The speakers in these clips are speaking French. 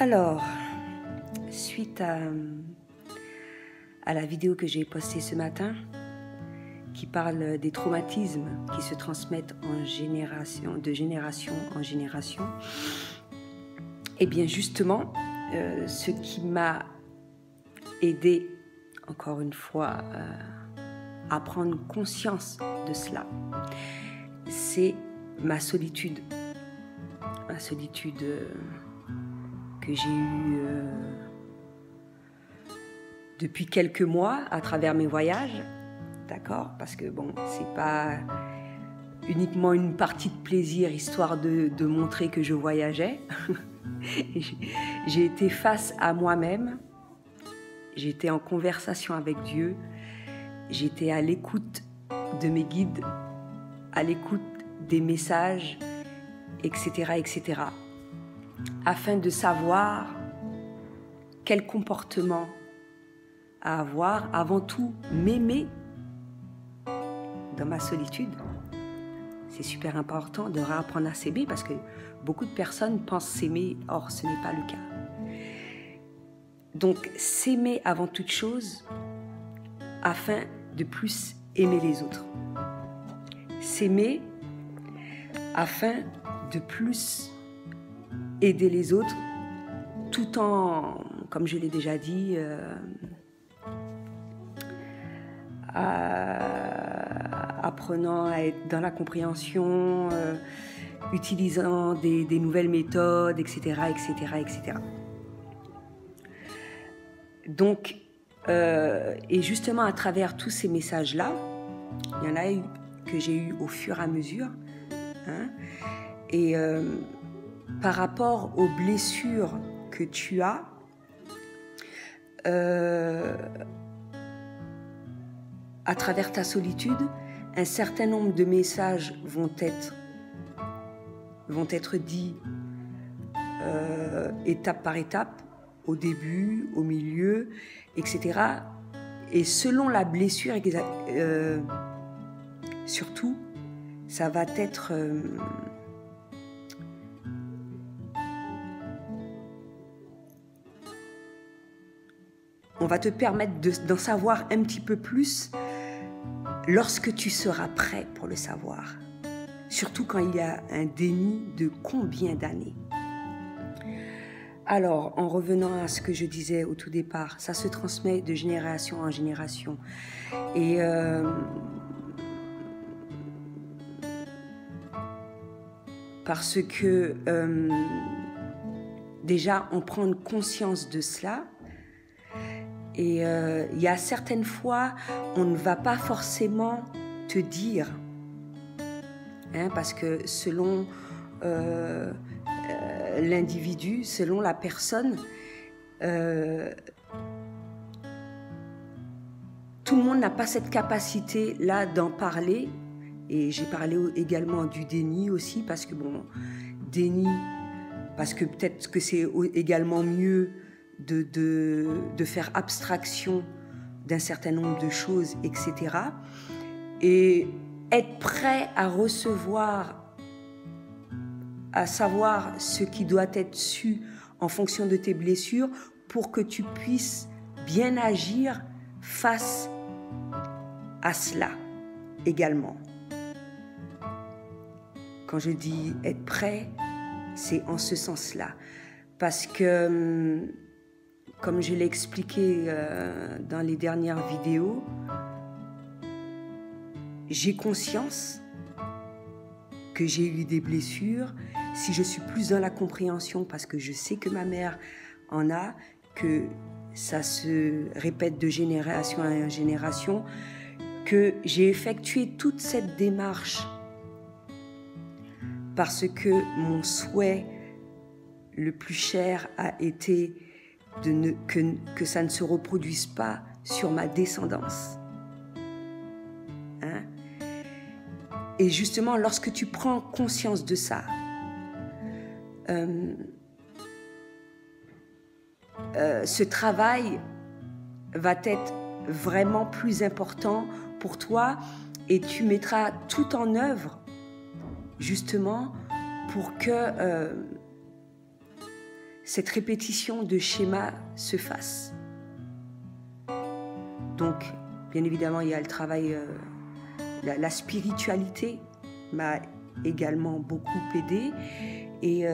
Alors, suite à la vidéo que j'ai postée ce matin, qui parle des traumatismes qui se transmettent de génération en génération, et bien justement, ce qui m'a aidé, encore une fois, à prendre conscience de cela, c'est ma solitude. Ma solitude que j'ai eue depuis quelques mois à travers mes voyages, d'accord? Parce que bon, c'est pas uniquement une partie de plaisir, histoire de montrer que je voyageais. J'ai été face à moi-même, j'ai été en conversation avec Dieu, j'étais à l'écoute de mes guides, à l'écoute des messages, etc., etc., afin de savoir quel comportement à avoir, avant tout m'aimer dans ma solitude. C'est super important de réapprendre à s'aimer parce que beaucoup de personnes pensent s'aimer, or ce n'est pas le cas. Donc s'aimer avant toute chose afin de plus aimer les autres. S'aimer afin de plus aider les autres tout en, comme je l'ai déjà dit, apprenant à être dans la compréhension, utilisant des nouvelles méthodes, etc., etc., etc. Donc, et justement à travers tous ces messages-là, il y en a eu que j'ai eu au fur et à mesure, hein, et par rapport aux blessures que tu as, à travers ta solitude, un certain nombre de messages vont être dits étape par étape, au début, au milieu, etc. Et selon la blessure, surtout, ça va être on va te permettre d'en savoir un petit peu plus lorsque tu seras prêt pour le savoir. Surtout quand il y a un déni de combien d'années. Alors, en revenant à ce que je disais au tout départ, ça se transmet de génération en génération. Et parce que déjà, on prend conscience de cela. Et il y a certaines fois, on ne va pas forcément te dire, hein, parce que selon l'individu, selon la personne, tout le monde n'a pas cette capacité-là d'en parler. Et j'ai parlé également du déni aussi, parce que bon, déni, parce que peut-être que c'est également mieux de faire abstraction d'un certain nombre de choses, etc. Et être prêt à recevoir, à savoir ce qui doit être su en fonction de tes blessures pour que tu puisses bien agir face à cela également. Quand je dis être prêt, c'est en ce sens-là. Parce que comme je l'ai expliqué dans les dernières vidéos, j'ai conscience que j'ai eu des blessures. Si je suis plus dans la compréhension, parce que je sais que ma mère en a, que ça se répète de génération en génération, que j'ai effectué toute cette démarche parce que mon souhait le plus cher a été que ça ne se reproduise pas sur ma descendance. Hein? Et justement, lorsque tu prends conscience de ça, ce travail va être vraiment plus important pour toi et tu mettras tout en œuvre justement pour que cette répétition de schémas se fasse. Donc, bien évidemment, il y a le travail, la spiritualité m'a également beaucoup aidée. Et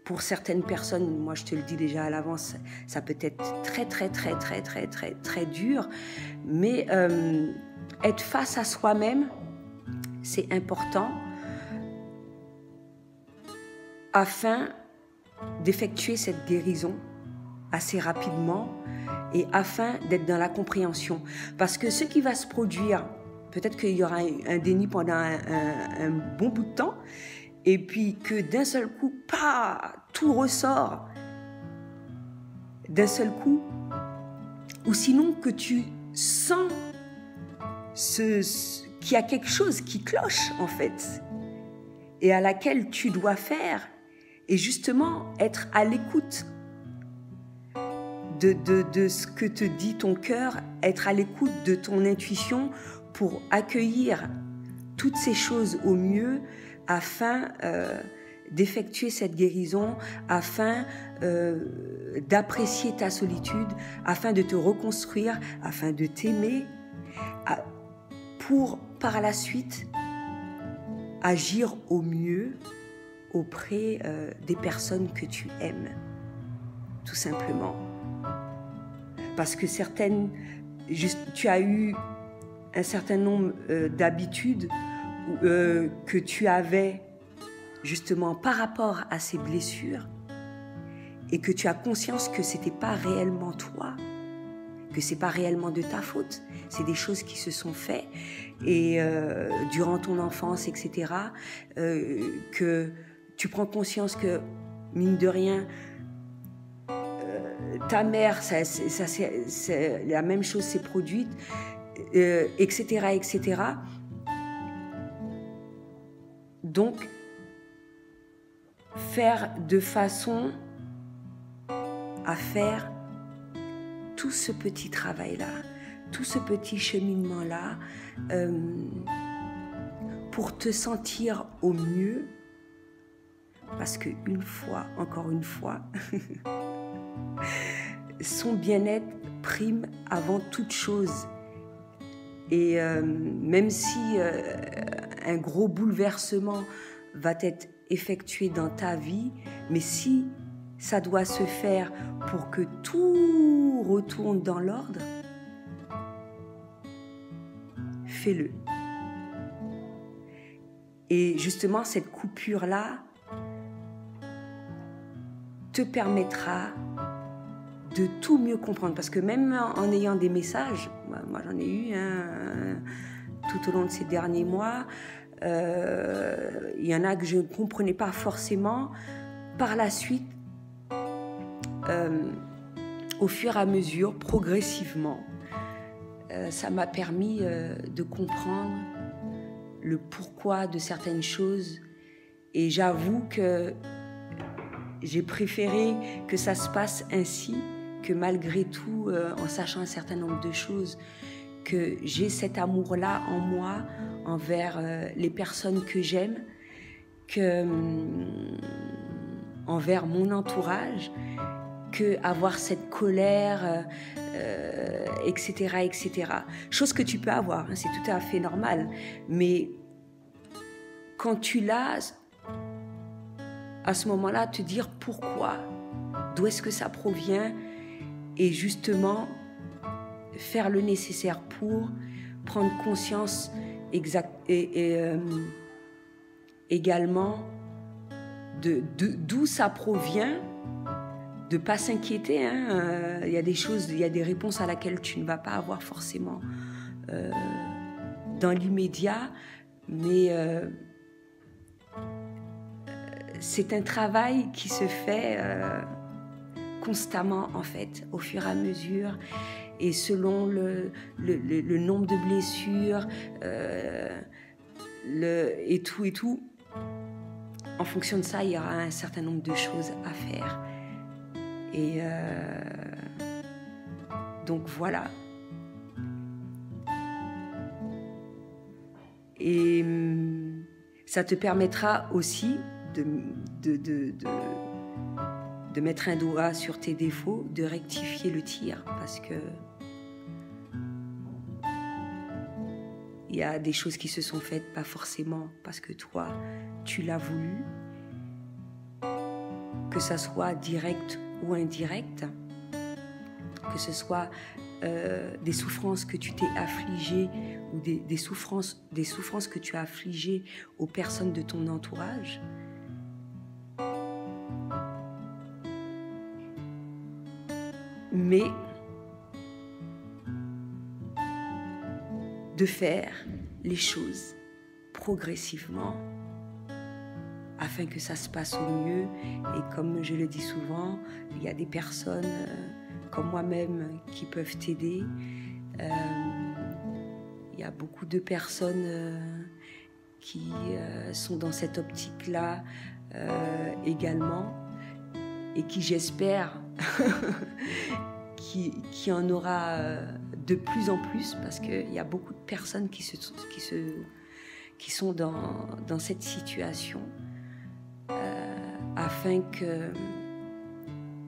pour certaines personnes, moi je te le dis déjà à l'avance, ça peut être très dur, mais être face à soi-même, c'est important afin d'effectuer cette guérison assez rapidement et afin d'être dans la compréhension. Parce que ce qui va se produire, peut-être qu'il y aura un déni pendant un bon bout de temps, et puis que d'un seul coup, tout ressort d'un seul coup, ou sinon que tu sens qu'il y a quelque chose qui cloche en fait, et à laquelle tu dois faire, et justement être à l'écoute de ce que te dit ton cœur, être à l'écoute de ton intuition pour accueillir toutes ces choses au mieux afin d'effectuer cette guérison, afin d'apprécier ta solitude, afin de te reconstruire, afin de t'aimer, pour par la suite agir au mieux auprès des personnes que tu aimes, tout simplement. Parce que tu as eu un certain nombre d'habitudes que tu avais justement par rapport à ces blessures et que tu as conscience que ce n'était pas réellement toi, que ce n'est pas réellement de ta faute. C'est des choses qui se sont faites et durant ton enfance, etc., que tu prends conscience que, mine de rien, ta mère, la même chose s'est produite, etc., etc. Donc, faire de façon à faire tout ce petit travail-là, tout ce petit cheminement-là, pour te sentir au mieux, parce qu'une fois, encore une fois, son bien-être prime avant toute chose. Et même si un gros bouleversement va être effectué dans ta vie, mais si ça doit se faire pour que tout retourne dans l'ordre, fais-le. Et justement, cette coupure-là te permettra de tout mieux comprendre. Parce que même en ayant des messages, moi j'en ai eu tout au long de ces derniers mois, il y en a que je ne comprenais pas forcément. Par la suite, au fur et à mesure, progressivement, ça m'a permis de comprendre le pourquoi de certaines choses. Et j'avoue que j'ai préféré que ça se passe ainsi, que malgré tout, en sachant un certain nombre de choses, que j'ai cet amour-là en moi envers les personnes que j'aime, envers mon entourage, que avoir cette colère, etc., etc. Chose que tu peux avoir, hein, c'est tout à fait normal. Mais quand tu l'as, à ce moment-là, te dire pourquoi, d'où est-ce que ça provient, et justement faire le nécessaire pour prendre conscience également d'où ça provient, de ne pas s'inquiéter. Il y a des choses, il y a des réponses à laquelle tu ne vas pas avoir forcément dans l'immédiat, mais c'est un travail qui se fait constamment, en fait, au fur et à mesure, et selon le nombre de blessures, et tout. En fonction de ça, il y aura un certain nombre de choses à faire. Et donc voilà. Et ça te permettra aussi de mettre un doigt sur tes défauts, de rectifier le tir, parce que il y a des choses qui se sont faites pas forcément parce que toi, tu l'as voulu, que ça soit direct ou indirect, que ce soit des souffrances que tu t'es affligées ou des souffrances que tu as affligées aux personnes de ton entourage. Mais de faire les choses progressivement afin que ça se passe au mieux. Et comme je le dis souvent, il y a des personnes comme moi-même qui peuvent t'aider. Il y a beaucoup de personnes qui sont dans cette optique-là également et qui, j'espère, qui en aura de plus en plus, parce qu'il y a beaucoup de personnes qui sont dans cette situation, afin que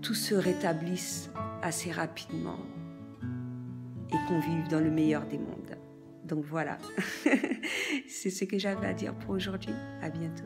tout se rétablisse assez rapidement et qu'on vive dans le meilleur des mondes. Donc voilà, c'est ce que j'avais à dire pour aujourd'hui. À bientôt.